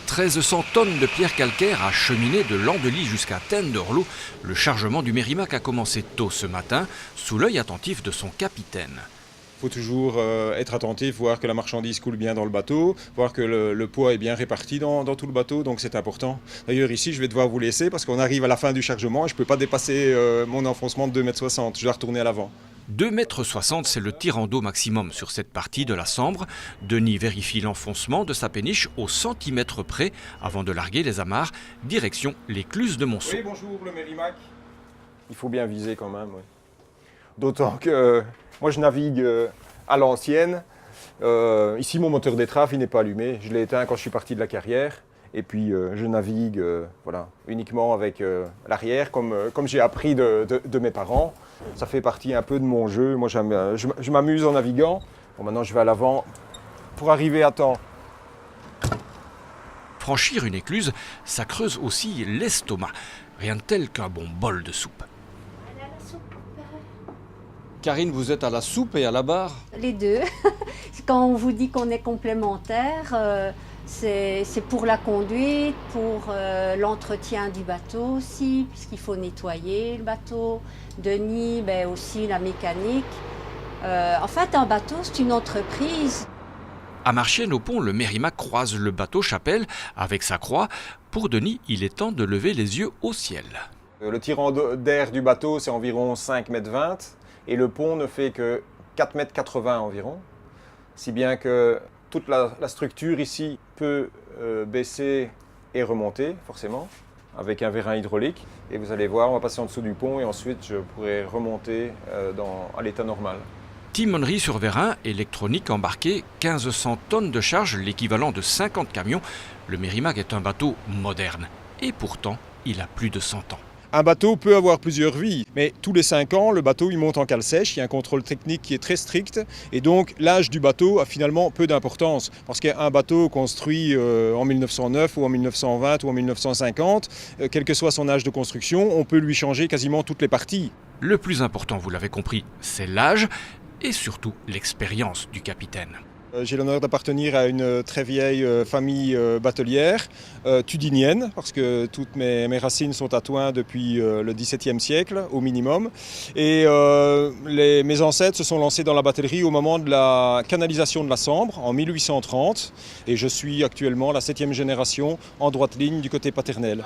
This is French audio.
1300 tonnes de pierre calcaire acheminées de Landely jusqu'à Tenderlo. Le chargement du Merrimack a commencé tôt ce matin, sous l'œil attentif de son capitaine. Il faut toujours être attentif, voir que la marchandise coule bien dans le bateau, voir que le poids est bien réparti dans tout le bateau, donc c'est important. D'ailleurs ici, je vais devoir vous laisser parce qu'on arrive à la fin du chargement et je ne peux pas dépasser mon enfoncement de 2,60 m. Je dois retourner à l'avant. 2,60 m, c'est le tirant d'eau maximum sur cette partie de la Sambre. Denis vérifie l'enfoncement de sa péniche au centimètre près avant de larguer les amarres, direction l'écluse de Monceau. Oui, bonjour le Merrimack. Il faut bien viser quand même, oui. D'autant que moi je navigue à l'ancienne. Ici mon moteur d'étrave il n'est pas allumé. Je l'ai éteint quand je suis parti de la carrière. Et puis je navigue uniquement avec l'arrière comme j'ai appris de mes parents. Ça fait partie un peu de mon jeu. Moi je m'amuse en naviguant. Bon, maintenant je vais à l'avant pour arriver à temps. Franchir une écluse, ça creuse aussi l'estomac. Rien de tel qu'un bon bol de soupe. Karine, vous êtes à la soupe et à la barre? Les deux. Quand on vous dit qu'on est complémentaires, c'est pour la conduite, pour l'entretien du bateau aussi, puisqu'il faut nettoyer le bateau. Denis, aussi la mécanique. En fait, un bateau, c'est une entreprise. À Marchienne-au-Pont, le Merrimack croise le bateau Chapelle avec sa croix. Pour Denis, il est temps de lever les yeux au ciel. Le tirant d'air du bateau, c'est environ 5,20 m. Et le pont ne fait que 4,80 m environ. Si bien que toute la structure ici peut baisser et remonter, forcément, avec un vérin hydraulique. Et vous allez voir, on va passer en dessous du pont et ensuite je pourrai remonter à l'état normal. Timonerie sur vérin, électronique embarquée, 1500 tonnes de charge, l'équivalent de 50 camions. Le Merrimack est un bateau moderne. Et pourtant, il a plus de 100 ans. Un bateau peut avoir plusieurs vies, mais tous les 5 ans, le bateau il monte en cale sèche, il y a un contrôle technique qui est très strict, et donc l'âge du bateau a finalement peu d'importance, parce qu'un bateau construit en 1909 ou en 1920 ou en 1950, quel que soit son âge de construction, on peut lui changer quasiment toutes les parties. Le plus important, vous l'avez compris, c'est l'âge et surtout l'expérience du capitaine. J'ai l'honneur d'appartenir à une très vieille famille batelière, tudinienne, parce que toutes mes racines sont à Thoin depuis le XVIIe siècle, au minimum. Et mes ancêtres se sont lancés dans la batellerie au moment de la canalisation de la Sambre, en 1830. Et je suis actuellement la 7e génération en droite ligne du côté paternel.